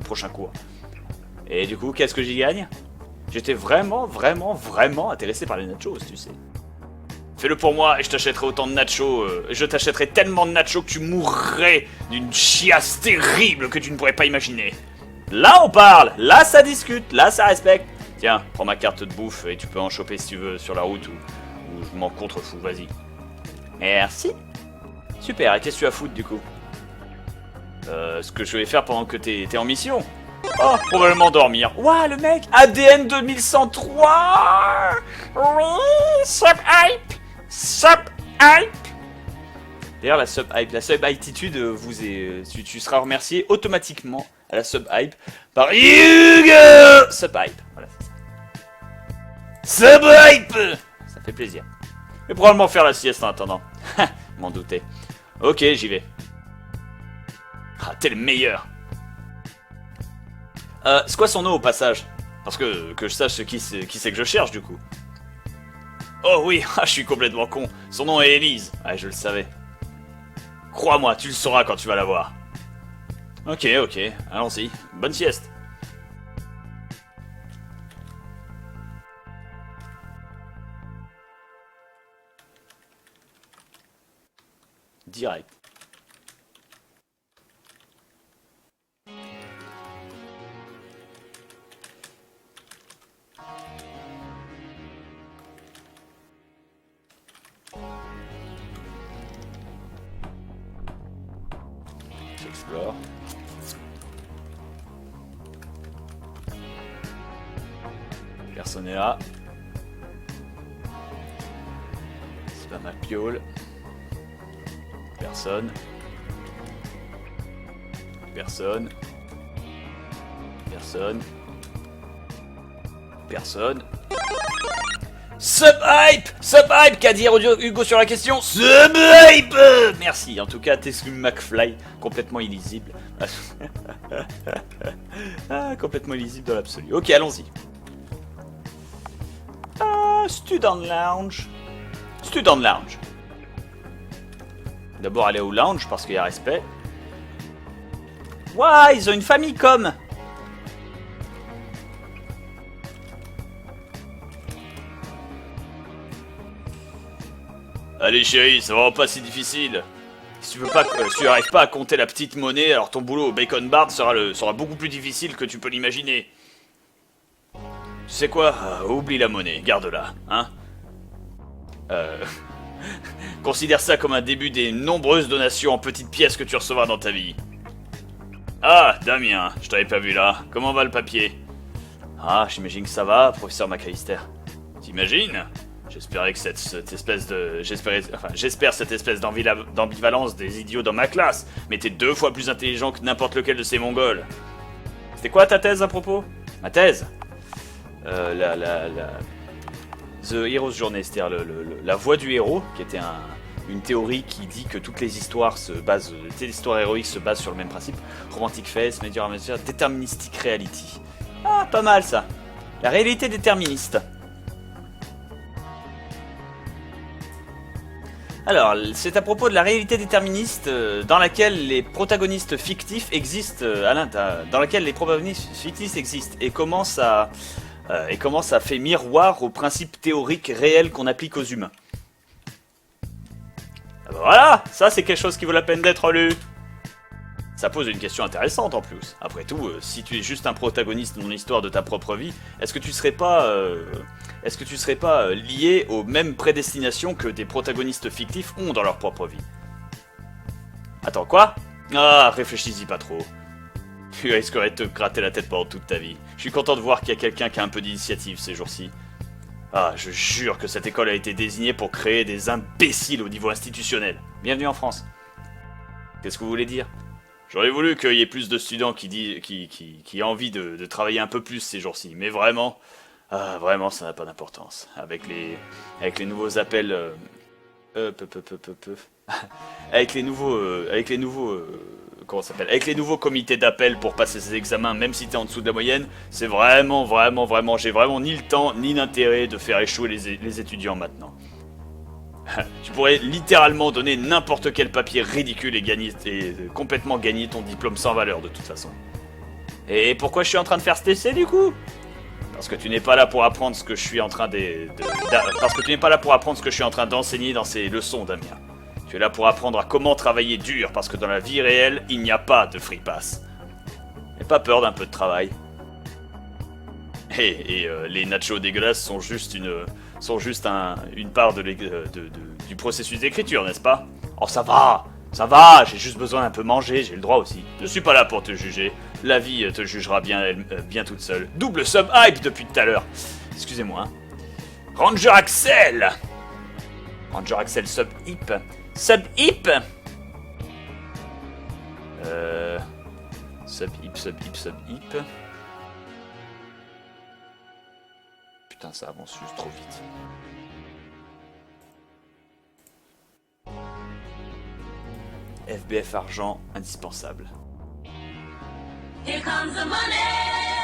prochain cours. Et du coup, qu'est-ce que j'y gagne? J'étais vraiment intéressé par les nachos, tu sais. Fais-le pour moi et je t'achèterai autant de nachos. Je t'achèterai tellement de nachos que tu mourrais d'une chiasse terrible que tu ne pourrais pas imaginer. Là on parle, là ça discute, là ça respecte. Tiens, prends ma carte de bouffe et tu peux en choper si tu veux sur la route ou je m'en contrefous, vas-y. Merci. Super, et qu'est-ce que tu vas foutre du coup? Ce que je vais faire pendant que t'es en mission. Oh, probablement dormir. Ouah, le mec ADN 2103. Oui, sub-hype. Sub-hype. D'ailleurs, la sub-hypitude tu seras remercié automatiquement à la sub-hype par Hugo Sub-hype. Voilà, c'est ça. Sub-hype. Ça fait plaisir. Je vais probablement faire la sieste en attendant. M'en doutais. Ok, j'y vais. Ah, t'es le meilleur. C'est quoi son nom au passage? Parce que je sache qui c'est que je cherche du coup. Oh oui, je suis complètement con. Son nom est Elise. Ah, je le savais. Crois-moi, tu le sauras quand tu vas la voir. Ok, allons-y. Bonne sieste. Direct. J'explore. Personne n'est là. C'est pas ma piole. Personne. Personne. Personne. Personne. Sub-hype! Sub-hype! Qu'a dit Hugo sur la question? Sub-hype! Merci, en tout cas, Tesla McFly, complètement illisible. Complètement illisible dans l'absolu. Ok, allons-y. Student Lounge. Student Lounge. D'abord aller au lounge parce qu'il y a respect. Ouah, ils ont une famille comme. Allez chérie, c'est vraiment pas si difficile. Si tu n'arrives pas à compter la petite monnaie, alors ton boulot au Bacon Bar sera beaucoup plus difficile que tu peux l'imaginer. Tu sais quoi? Oublie la monnaie, garde-la, hein. Considère ça comme un début des nombreuses donations en petites pièces que tu recevras dans ta vie. Ah, Damien, je t'avais pas vu là. Comment va le papier? Ah, j'imagine que ça va, professeur McAllister. T'imagines? J'espère cette espèce d'ambivalence des idiots dans ma classe, mais t'es 2 fois plus intelligent que n'importe lequel de ces mongols. C'était quoi ta thèse à propos? Ma thèse? The Hero's Journey, c'est-à-dire la voix du héros, qui était une théorie qui dit que toutes les histoires les histoires héroïques se basent sur le même principe. Romantic face, Major, Deterministic Reality. Ah, pas mal ça. La réalité déterministe. Alors, c'est à propos de la réalité déterministe dans laquelle les protagonistes fictifs existent, et comment ça fait miroir aux principes théoriques réels qu'on applique aux humains. Ah bah voilà, ça c'est quelque chose qui vaut la peine d'être lu. Ça pose une question intéressante en plus. Après tout, si tu es juste un protagoniste dans l'histoire de ta propre vie, est-ce que tu serais pas lié aux mêmes prédestinations que des protagonistes fictifs ont dans leur propre vie? Attends, quoi? Ah, réfléchis-y pas trop. Tu risquerais de te gratter la tête pendant toute ta vie. Je suis content de voir qu'il y a quelqu'un qui a un peu d'initiative ces jours-ci. Ah, je jure que cette école a été désignée pour créer des imbéciles au niveau institutionnel. Bienvenue en France. Qu'est-ce que vous voulez dire? J'aurais voulu qu'il y ait plus de students qui aient envie de travailler un peu plus ces jours-ci, mais vraiment, vraiment ça n'a pas d'importance. Avec les nouveaux appels, avec les nouveaux comment ça s'appelle, avec les nouveaux comités d'appel pour passer ces examens, même si t'es en dessous de la moyenne, c'est vraiment, j'ai vraiment ni le temps ni l'intérêt de faire échouer les étudiants maintenant. Tu pourrais littéralement donner n'importe quel papier ridicule et complètement gagner ton diplôme sans valeur de toute façon. Et pourquoi je suis en train de faire cet essai du coup? Parce que tu n'es pas là pour apprendre ce que je suis en train parce que tu n'es pas là pour apprendre ce que je suis en train d'enseigner dans ces leçons, Damien. Tu es là pour apprendre à comment travailler dur, parce que dans la vie réelle, il n'y a pas de free pass. N'aie pas peur d'un peu de travail. Et les nachos dégueulasses sont juste une part du processus d'écriture, n'est-ce pas? Oh ça va, j'ai juste besoin d'un peu manger, j'ai le droit aussi. Je suis pas là pour te juger, la vie te jugera bien toute seule. Double sub hype depuis tout à l'heure. Excusez-moi. Hein. Ranger Axel sub hip. Sub hip. Sub hip. Putain, ça avance juste trop vite. FBF argent, indispensable. Here comes the money.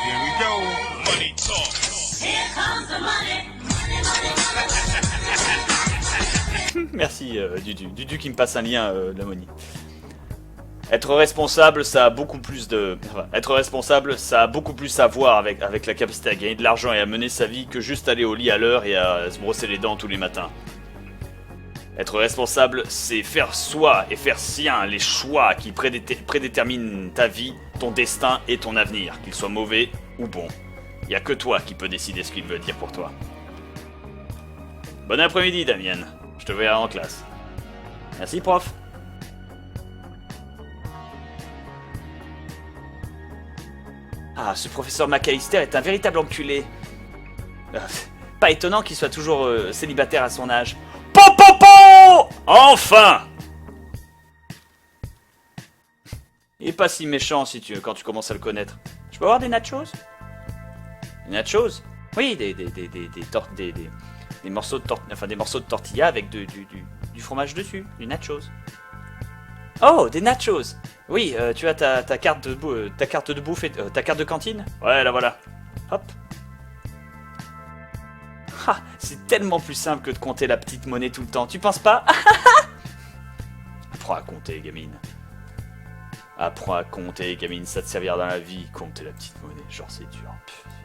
Here we go. Money talk. Here comes the money. Money. Merci Dudu. Dudu qui me passe un lien, Lamoni. Être responsable, ça a beaucoup plus à voir avec la capacité à gagner de l'argent et à mener sa vie que juste aller au lit à l'heure et à se brosser les dents tous les matins. Être responsable, c'est faire soi et faire sien les choix qui prédéterminent ta vie, ton destin et ton avenir, qu'ils soient mauvais ou bons. Il n'y a que toi qui peux décider ce qu'il veut dire pour toi. Bon après-midi, Damien. Je te verrai en classe. Merci, prof. Ah, ce professeur McAllister est un véritable enculé. Pas étonnant qu'il soit toujours célibataire à son âge. Enfin! Il est pas si méchant quand tu commences à le connaître. Je peux avoir des nachos? Des nachos? Oui, des morceaux de tortilla avec du fromage dessus, du nachos. Oh, des nachos! Oui, tu as ta carte de bouffe et ta carte de cantine? Ouais, là voilà. Hop. Ah, c'est tellement plus simple que de compter la petite monnaie tout le temps, tu penses pas? Apprends à compter, gamine. Apprends à compter, gamine, ça te servira dans la vie, compter la petite monnaie. Genre, c'est dur.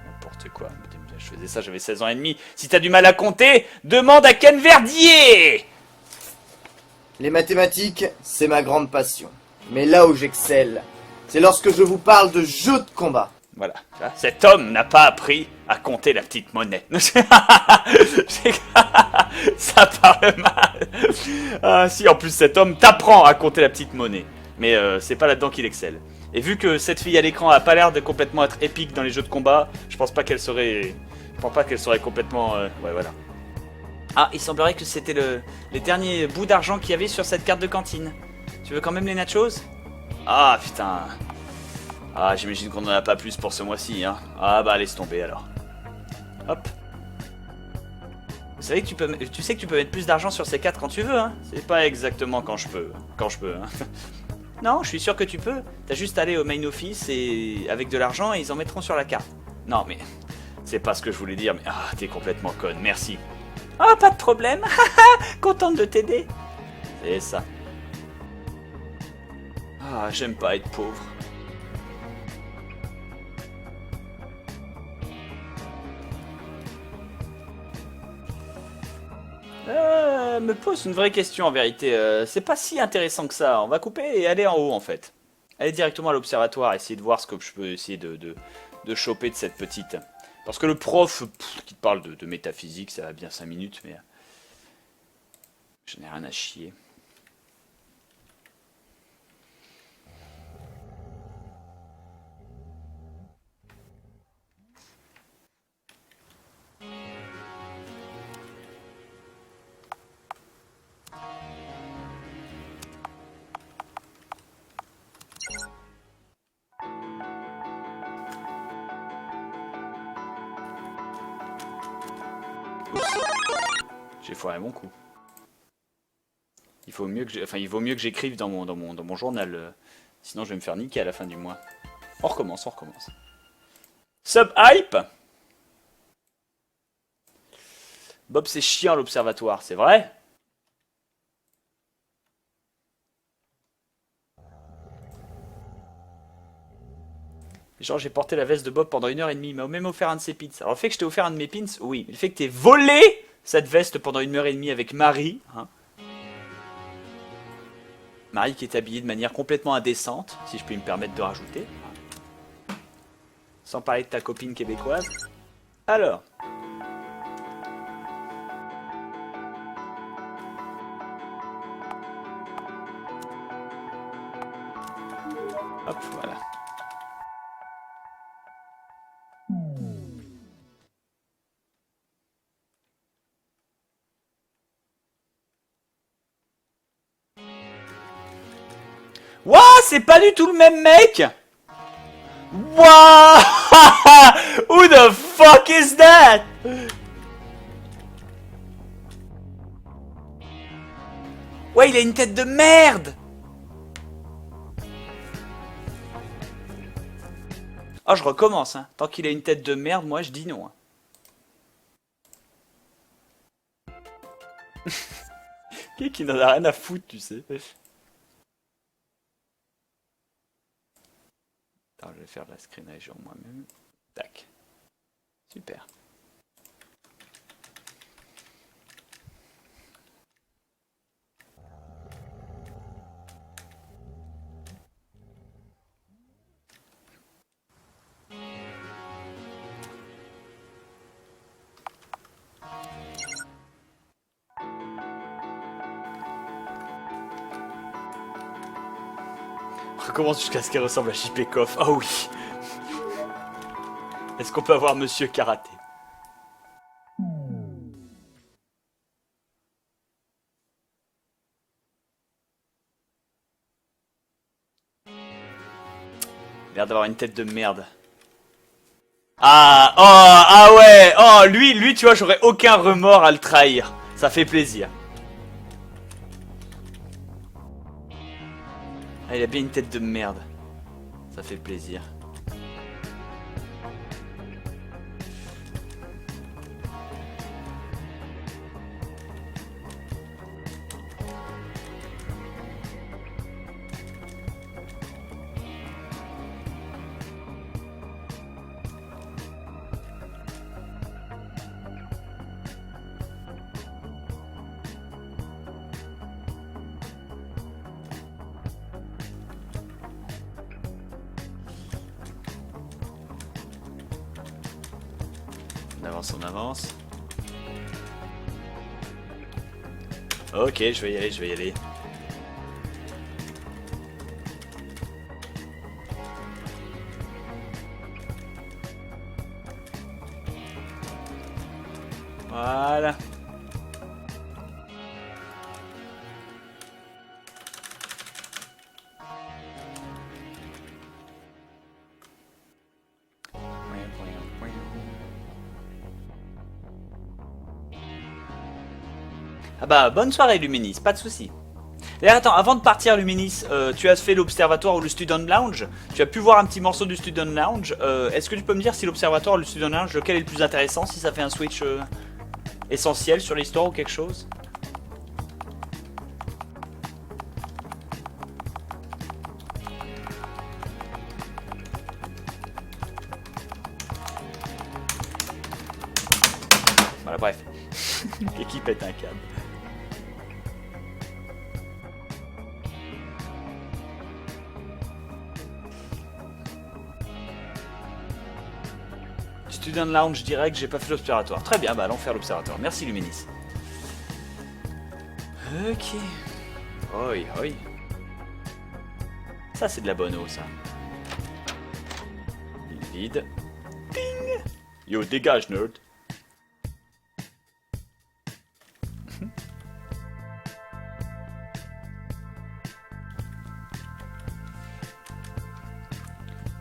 N'importe quoi. Je faisais ça, j'avais 16 ans et demi. Si t'as du mal à compter, demande à Ken Verdier! Les mathématiques, c'est ma grande passion. Mais là où j'excelle, c'est lorsque je vous parle de jeux de combat. Voilà. Cet homme n'a pas appris à compter la petite monnaie. Ça parle mal. Ah, si, en plus, cet homme t'apprend à compter la petite monnaie. Mais c'est pas là-dedans qu'il excelle. Et vu que cette fille à l'écran a pas l'air de complètement être épique dans les jeux de combat, je pense pas qu'elle serait... complètement... Ouais, voilà. Ah, il semblerait que c'était les derniers bouts d'argent qu'il y avait sur cette carte de cantine. Tu veux quand même les nachos? Ah, putain... Ah, j'imagine qu'on en a pas plus pour ce mois-ci, hein. Ah bah laisse tomber alors. Hop. Vous savez que tu sais que tu peux mettre plus d'argent sur ces cartes quand tu veux, hein. C'est pas exactement quand je peux, hein. Non, je suis sûr que tu peux. T'as juste à aller au main office et avec de l'argent et ils en mettront sur la carte. Non mais, c'est pas ce que je voulais dire, mais ah, t'es complètement conne, merci. Oh, pas de problème. Contente de t'aider. C'est ça. Ah, j'aime pas être pauvre. Me pose une vraie question en vérité. C'est pas si intéressant que ça. On va couper et aller en haut en fait. Aller directement à l'observatoire, essayer de voir ce que je peux essayer de choper de cette petite. Parce que le prof qui te parle de métaphysique, ça va bien 5 minutes, mais je n'ai rien à chier. J'ai foiré mon coup. Il vaut mieux que j'écrive dans mon journal. Sinon je vais me faire niquer à la fin du mois. On recommence. Sub hype. Bob c'est chiant à l'observatoire, c'est vrai? Genre, j'ai porté la veste de Bob pendant 1h30. Il m'a même offert un de ses pins. Alors, le fait que je t'ai offert un de mes pins, oui. Mais le fait que t'aies volé cette veste pendant 1h30 avec Marie, hein. Marie qui est habillée de manière complètement indécente, si je puis me permettre de rajouter. Sans parler de ta copine québécoise. Alors. Hop, voilà. Wouah, c'est pas du tout le même mec. Wouah. Who the fuck is that? Ouais, il a une tête de merde. Oh, je recommence, hein. Tant qu'il a une tête de merde, moi je dis non. Hein. Qui n'en a rien à foutre, tu sais. Attends, je vais faire la screen région moi-même. Tac. Super. Recommence jusqu'à ce qu'elle ressemble à Chipekov. Ah oui. Est-ce qu'on peut avoir Monsieur Karaté? L'air d'avoir une tête de merde. Ah, oh, ah ouais, oh, lui, tu vois, j'aurais aucun remords à le trahir. Ça fait plaisir. Ah, il a bien une tête de merde. Ça fait plaisir. On avance. Ok, je vais y aller. Voilà. Ah bah, bonne soirée Luminis, pas de soucis. D'ailleurs, attends, avant de partir Luminis, tu as fait l'observatoire ou le student lounge. Tu as pu voir un petit morceau du student lounge. Est-ce que tu peux me dire si l'observatoire ou le student lounge, lequel est le plus intéressant, si ça fait un switch essentiel sur l'histoire ou quelque chose? Voilà, bref. L'équipe est un câble. Student Lounge direct, j'ai pas fait l'observatoire. Très bien, bah allons faire l'observatoire. Merci Luminis. Ok. Oi, oi. Ça c'est de la bonne eau ça. Il est vide. Ping. Yo, dégage nerd.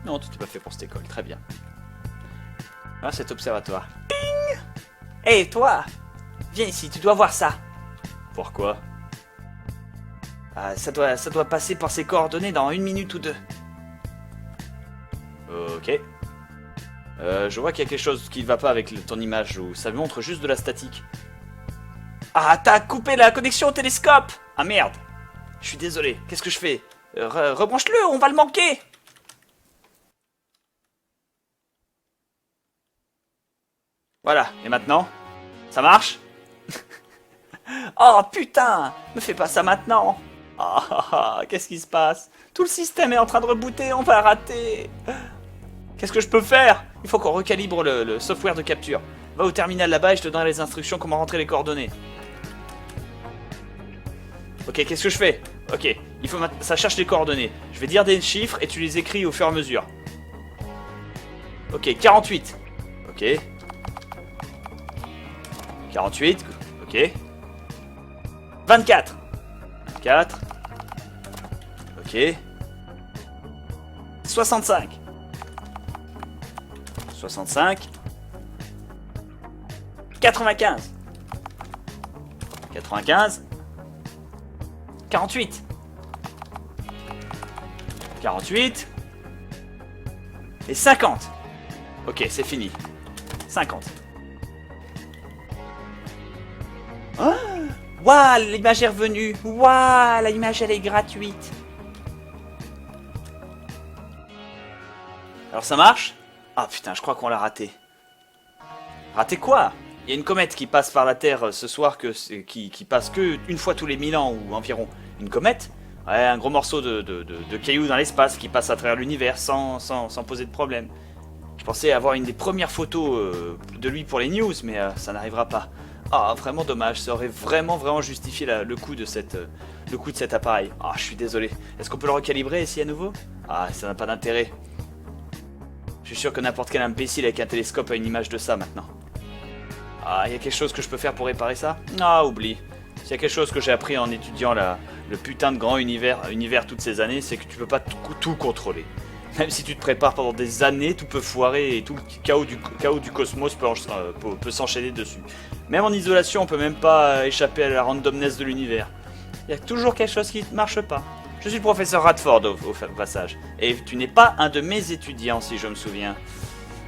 Non, tu t'es pas fait pour cette école, très bien. Ah, cet observatoire. Ping. Hé, toi. Viens ici, tu dois voir ça. Pourquoi? Ah, ça doit passer par ses coordonnées dans 1 minute ou 2. Ok. Je vois qu'il y a quelque chose qui ne va pas avec ton image, ou ça montre juste de la statique. Ah, t'as coupé la connexion au télescope. Ah merde. Je suis désolé, qu'est-ce que je fais? Rebranche-le, on va le manquer. Voilà, et maintenant? Ça marche? Oh putain! Me fais pas ça maintenant! Qu'est-ce qui se passe? Tout le système est en train de rebooter, on va rater! Qu'est-ce que je peux faire? Il faut qu'on recalibre le software de capture. Va au terminal là-bas et je te donnerai les instructions comment rentrer les coordonnées. Ok, qu'est-ce que je fais? Ok, il faut ça cherche les coordonnées. Je vais dire des chiffres et tu les écris au fur et à mesure. Ok, 48. Ok. 48. Ok. 24. 24. Ok. 65. 65. 95. 95. 48. 48. Et 50. Ok, c'est fini. 50. Oh, waouh, l'image est revenue. Waouh, l'image elle est gratuite. Alors ça marche? Ah putain, je crois qu'on l'a raté. Raté quoi? Il y a une comète qui passe par la Terre ce soir qui passe que une fois tous les 1000 ans ou environ. Une comète? Ouais, un gros morceau de cailloux dans l'espace qui passe à travers l'univers sans poser de problème. Je pensais avoir une des premières photos de lui pour les news, mais ça n'arrivera pas. Ah, vraiment dommage, ça aurait vraiment justifié le coût de cet appareil. Ah, je suis désolé. Est-ce qu'on peut le recalibrer ici à nouveau? Ah, ça n'a pas d'intérêt. Je suis sûr que n'importe quel imbécile avec un télescope a une image de ça maintenant. Ah, il y a quelque chose que je peux faire pour réparer ça? Ah, oublie. S'il y a quelque chose que j'ai appris en étudiant le putain de grand univers toutes ces années, c'est que tu peux pas tout contrôler. Même si tu te prépares pendant des années, tout peut foirer et tout le chaos du cosmos peut s'enchaîner dessus. Même en isolation, on peut même pas échapper à la randomness de l'univers. Il y a toujours quelque chose qui ne marche pas. Je suis le professeur Radford au passage. Et tu n'es pas un de mes étudiants, si je me souviens.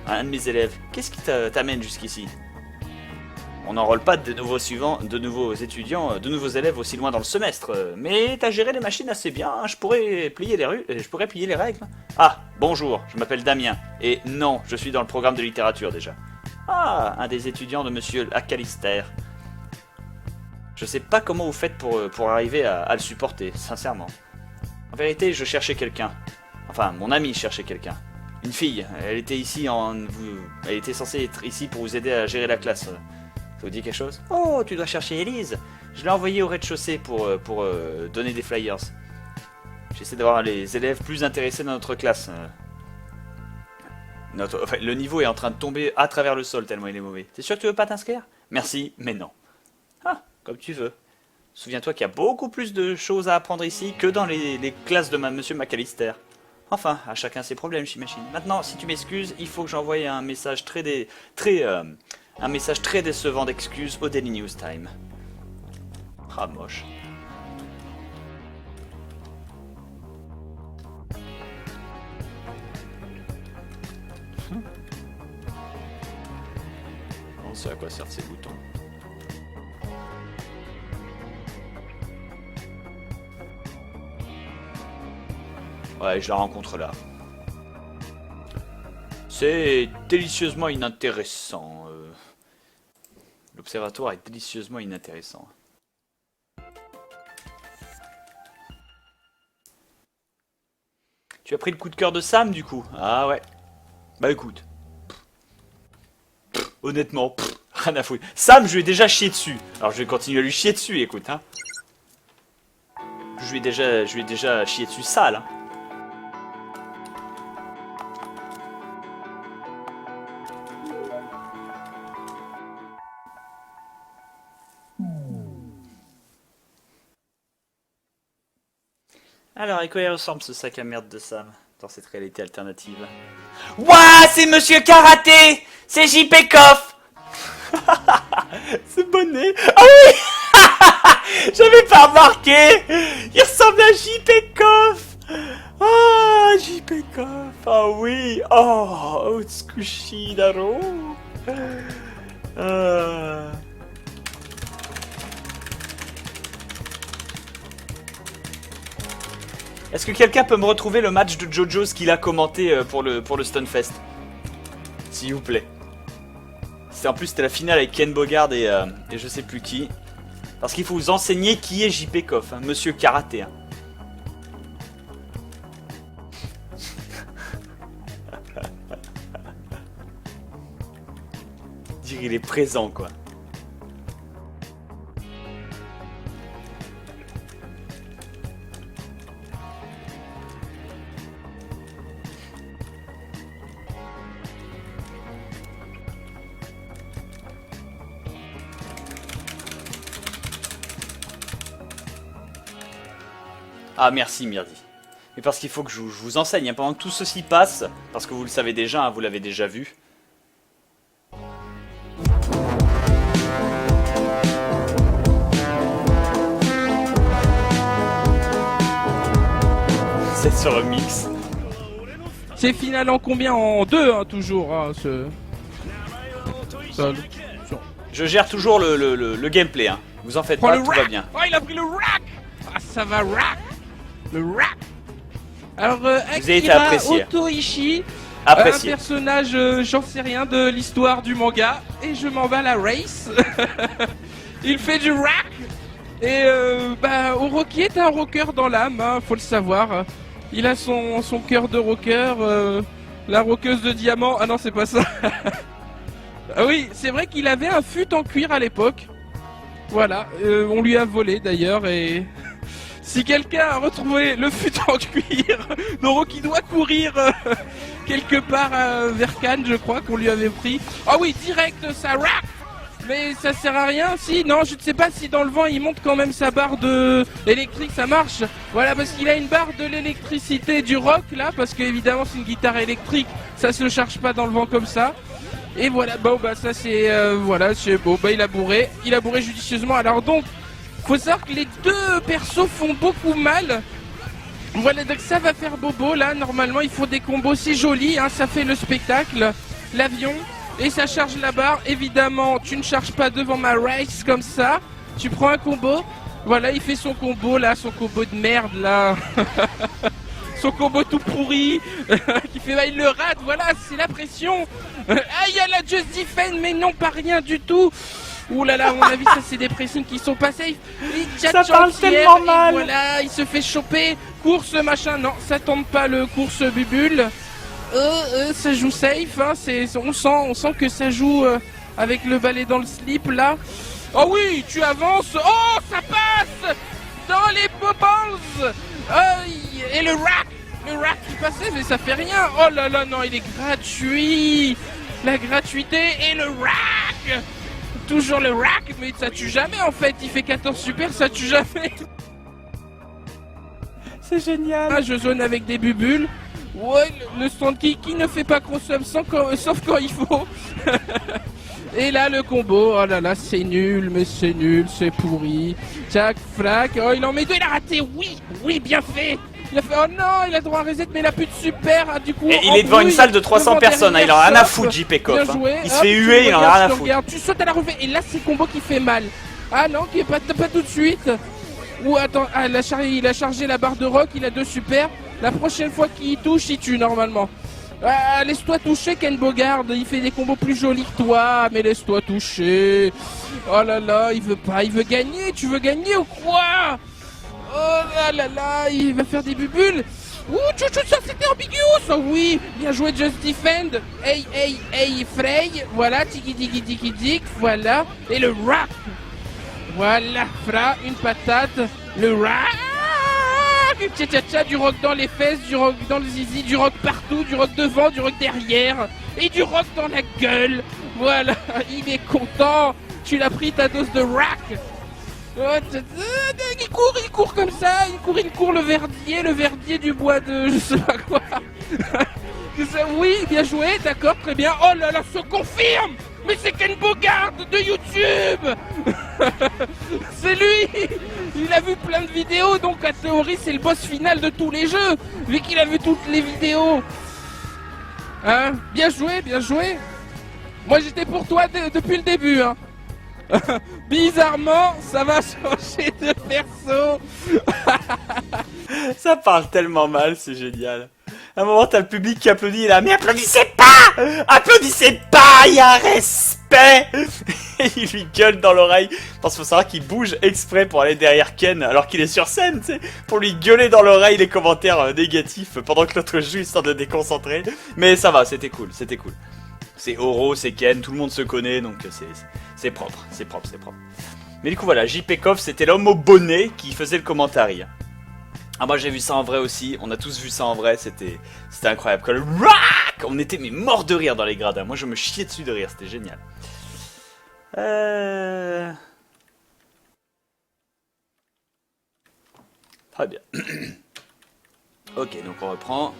Un de mes élèves. Qu'est-ce qui t'amène jusqu'ici? On n'enrôle pas de nouveaux étudiants, de nouveaux élèves aussi loin dans le semestre. Mais t'as géré les machines assez bien, hein. Je pourrais plier les règles. Ah, bonjour, je m'appelle Damien. Et non, je suis dans le programme de littérature déjà. Ah, un des étudiants de monsieur Acalister. Je sais pas comment vous faites pour arriver à le supporter, sincèrement. En vérité, je cherchais quelqu'un. Enfin, mon ami cherchait quelqu'un. Une fille, elle était censée être ici pour vous aider à gérer la classe. Ça vous dit quelque chose? Oh, tu dois chercher Elise. Je l'ai envoyée au rez-de-chaussée pour donner des flyers. J'essaie d'avoir les élèves plus intéressés dans notre classe. Le niveau est en train de tomber à travers le sol tellement il est mauvais. T'es sûr que tu veux pas t'inscrire? Merci, mais non. Ah, comme tu veux. Souviens-toi qu'il y a beaucoup plus de choses à apprendre ici que dans les classes de monsieur McAllister. Enfin, à chacun ses problèmes, j'imagine. Maintenant, si tu m'excuses, il faut que j'envoie un message très décevant d'excuses au Daily News Time. Ah, moche. On sait à quoi servent ces boutons. Ouais, je la rencontre là. C'est délicieusement inintéressant. L'observatoire est délicieusement inintéressant. Tu as pris le coup de cœur de Sam du coup? Ah ouais. Bah écoute. Honnêtement, rien à foutre. Sam, je lui ai déjà chié dessus. Alors je vais continuer à lui chier dessus, écoute. Hein. Je lui ai déjà chié dessus sale. Hein. Alors, à quoi il ressemble ce sac à merde de Sam dans cette réalité alternative? Ouah, c'est Monsieur Karaté! C'est JP Koff! Ce bonnet! Ah oui! J'avais pas remarqué! Il ressemble à JP Koff! Ah, JP Koff! Ah oui! Oh, Utsukushi Daro! Est-ce que quelqu'un peut me retrouver le match de JoJo's qu'il a commenté pour le Stunfest? S'il vous plaît. En plus, c'était la finale avec Ken Bogard et je sais plus qui. Parce qu'il faut vous enseigner qui est JP Koff, hein, monsieur karaté. Hein. Dire il est présent quoi. Ah merci Myrdi. Mais parce qu'il faut que je vous enseigne, hein, pendant que tout ceci passe, parce que vous le savez déjà, hein, vous l'avez déjà vu. C'est ce remix. C'est final en combien? En 2 hein, toujours hein, ce... Ça, Je gère toujours le gameplay, hein. Vous en faites pas, tout va bien. Oh il a pris le rack. Ah ça va rack. Le rack. Alors vous avez été Akira apprécié. Otoishi, Apprécié. un personnage, j'en sais rien de l'histoire du manga, et je m'en bats la race. Il fait du rack. Et bah Orochi est un rocker dans l'âme, hein, faut le savoir. Il a son cœur de rocker, la roqueuse de diamant. Ah non c'est pas ça. Ah oui, c'est vrai qu'il avait un fut en cuir à l'époque. Voilà, on lui a volé d'ailleurs et... Si quelqu'un a retrouvé le fut en cuir, Orochi doit courir quelque part vers Cannes, je crois qu'on lui avait pris. Ah oui, direct ça rack. Mais ça sert à rien, si, non, je ne sais pas si dans le vent il monte quand même sa barre de électrique, ça marche. Voilà, parce qu'il a une barre de l'électricité du rock là, parce que évidemment c'est une guitare électrique, ça se charge pas dans le vent comme ça. Et voilà, bon bah ça c'est, voilà, c'est bon, bah il a bourré judicieusement. Alors donc, faut savoir que les deux persos font beaucoup mal. Voilà, donc ça va faire bobo là, normalement il faut des combos si jolis, hein, ça fait le spectacle, l'avion. Et ça charge la barre, évidemment tu ne charges pas devant ma race comme ça, tu prends un combo, voilà il fait son combo là, son combo de merde là, son combo tout pourri, qui fait, bah, il le rate, voilà c'est la pression, ah il y a la Just Defend mais non pas rien du tout, ouh là là à mon avis ça c'est des pressings qui sont pas safe, ça parle tellement mal, voilà il se fait choper, course machin, non ça tombe pas le course bubule. Ça joue safe, hein, on sent que ça joue avec le balai dans le slip là. Oh oui, tu avances, oh ça passe dans les bubbles. Et le rack qui passait, mais ça fait rien. Oh là là, non, il est gratuit. La gratuité et le rack. Toujours le rack, mais ça tue jamais en fait. Il fait 14 super, ça tue jamais. C'est génial. Ah, je zone avec des bubules. Ouais, le stand qui ne fait pas gros sub sauf quand il faut. Et là le combo, oh là là c'est nul, mais c'est nul, c'est pourri. Tac, flac, oh il en met deux, il a raté, oui bien fait. Il a fait, oh non, il a droit à reset mais il a plus de super, hein, du coup... Et il est devant une salle de 300 personnes, hein, il en a rien à foutre JP Koff. Hein. Il se fait huer, il en a rien à foutre. Tu sautes à la revue, et là c'est le combo qui fait mal. Ah non, qui est pas tout de suite. Ou attends, ah, il a chargé la barre de rock, il a 2 super. La prochaine fois qu'il touche, il tue normalement. Ah, laisse-toi toucher Ken Bogard, il fait des combos plus jolis que toi, mais laisse-toi toucher. Oh là là, il veut pas, il veut gagner, tu veux gagner ou quoi? Oh là là là, il va faire des bubules. Ouh, ça c'était ambigu, ça oui. Bien joué Just Defend. Hey, Frey. Voilà, tiki tiki tiki tik, voilà. Et le rack. Voilà, Fra, une patate. Le rack. Tcha-tcha-tcha, du rock dans les fesses, du rock dans le zizi, du rock partout, du rock devant, du rock derrière, et du rock dans la gueule. Voilà, il est content. Tu l'as pris ta dose de rack. Oh, il court comme ça, il court le verdier du bois de je sais pas quoi. Oui, bien joué, d'accord, très bien. Oh là là, se confirme. Mais c'est Ken Bogard de YouTube. C'est lui. Il a vu plein de vidéos, donc a théorie c'est le boss final de tous les jeux, vu qu'il a vu toutes les vidéos. Hein? Bien joué, bien joué. Moi j'étais pour toi depuis le début, hein. Bizarrement, ça va changer de perso. Ça parle tellement mal, c'est génial. À un moment, t'as le public qui applaudit, là, mais applaudissez pas! Applaudissez pas! Il y a un respect! respect. Et il lui gueule dans l'oreille. Parce qu'il faut savoir qu'il bouge exprès pour aller derrière Ken alors qu'il est sur scène, tu sais, pour lui gueuler dans l'oreille les commentaires négatifs pendant que l'autre joue histoire de déconcentrer. Mais ça va, c'était cool, c'était cool. C'est Oro, c'est Ken, tout le monde se connaît, donc c'est propre, c'est propre, c'est propre. Mais du coup voilà, JP Koff, c'était l'homme au bonnet qui faisait le commentary. Ah moi j'ai vu ça en vrai aussi, on a tous vu ça en vrai, c'était incroyable. Quand le RAAC, on était mais morts de rire dans les gradins, moi je me chiais dessus de rire, c'était génial. Très bien. Ok, donc on reprend.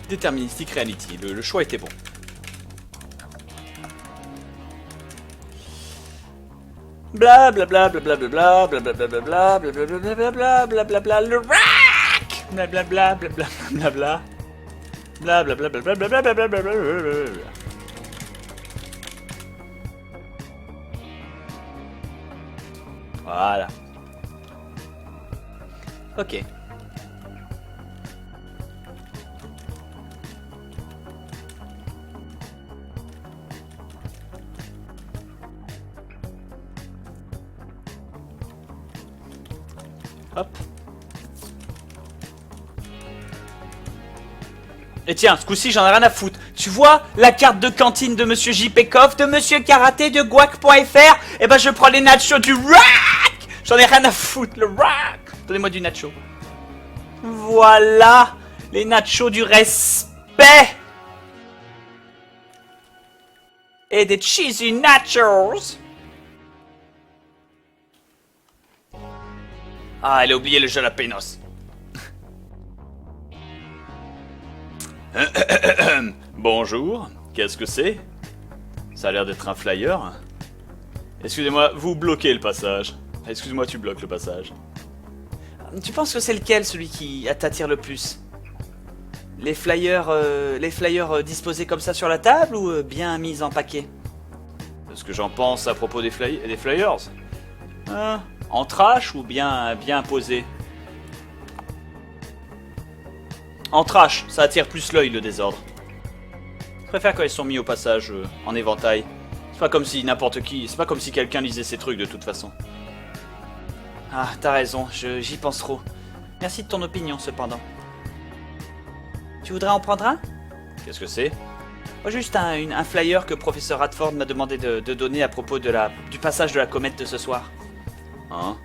Deterministic Reality, le choix était bon. Bla bla bla bla bla bla bla bla bla bla bla bla bla bla bla bla bla bla le rack bla bla bla bla bla bla bla bla bla bla bla bla bla bla bla bla bla. Voilà. Ok. Hop. Et tiens, ce coup-ci, j'en ai rien à foutre. Tu vois la carte de cantine de Monsieur JP Koff, de Monsieur Karaté, de guac.fr. Eh ben, je prends les nachos du rack. J'en ai rien à foutre, le rack. Donnez-moi du nacho. Voilà, les nachos du respect. Et des cheesy nachos. Ah, elle a oublié le jalapenos. Bonjour, qu'est-ce que c'est? Ça a l'air d'être un flyer. Excusez-moi, vous bloquez le passage. Excuse-moi, tu bloques le passage. Tu penses que c'est lequel, celui qui t'attire le plus? Les flyers disposés comme ça sur la table ou bien mis en paquet? Ce que j'en pense à propos des flyers. Hein? En trash ou bien posé? En trash, ça attire plus l'œil le désordre. Je préfère quand ils sont mis au passage en éventail. C'est pas comme si n'importe qui, c'est pas comme si quelqu'un lisait ces trucs de toute façon. Ah, t'as raison, j'y pense trop. Merci de ton opinion cependant. Tu voudrais en prendre un? Qu'est-ce que c'est? Oh, juste un flyer que professeur Radford m'a demandé de donner à propos du passage de la comète de ce soir. Hein?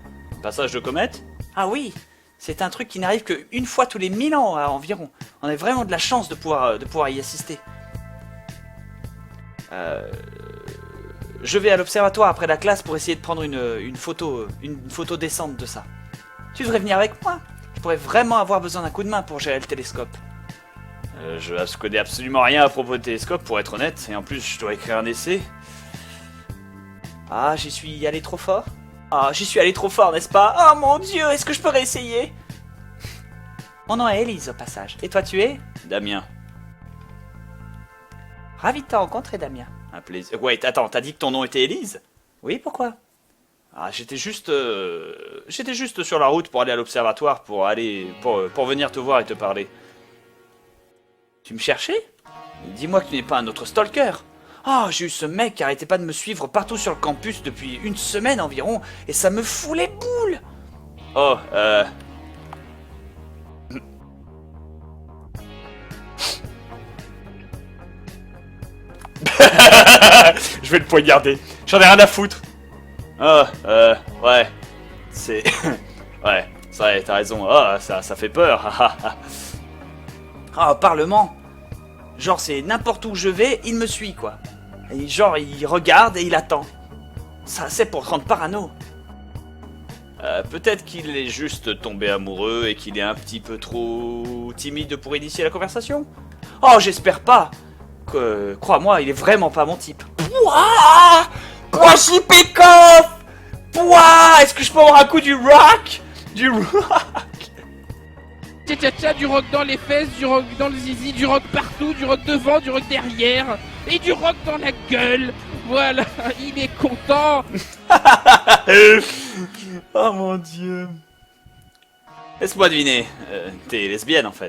Passage de comète? Ah oui, c'est un truc qui n'arrive qu'une fois tous les 1000 ans environ. On a vraiment de la chance de pouvoir y assister. Je vais à l'observatoire après la classe pour essayer de prendre une photo décente de ça. Tu devrais venir avec moi. Je pourrais vraiment avoir besoin d'un coup de main pour gérer le télescope. Je connais absolument rien à propos du télescope pour être honnête, et en plus je dois écrire un essai. Ah, j'y suis allé trop fort? Ah, j'y suis allé trop fort, n'est-ce pas? Oh mon Dieu, est-ce que je peux réessayer? Mon nom est Élise, au passage. Et toi, tu es? Damien. Ravi de te rencontrer, Damien. Un plaisir. Wait, attends, t'as dit que ton nom était Élise? Oui, pourquoi? Ah, j'étais juste sur la route pour aller à l'observatoire, pour venir te voir et te parler. Tu me cherchais? Dis-moi que tu n'es pas un autre stalker. Oh, j'ai eu ce mec qui arrêtait pas de me suivre partout sur le campus depuis une semaine environ, et ça me fout les boules. Oh, je vais le poignarder. J'en ai rien à foutre. Oh, ouais. C'est... ouais, c'est vrai, t'as raison. Oh, ça fait peur. Oh, Parlement. Genre, c'est n'importe où je vais, il me suit, quoi. Et genre, il regarde et il attend. Ça, c'est pour te rendre parano. Peut-être qu'il est juste tombé amoureux et qu'il est un petit peu trop timide pour initier la conversation. Oh, j'espère pas. Crois-moi, il est vraiment pas mon type. Pouah! Pouah, JP Koff! Pouah! Est-ce que je peux avoir un coup du rock? Du rock? Tcha-tcha-tcha, du rock dans les fesses, du rock dans le zizi, du rock partout, du rock devant, du rock derrière, et du rock dans la gueule. Voilà, il est content. Oh mon Dieu. Laisse-moi deviner. T'es lesbienne en fait.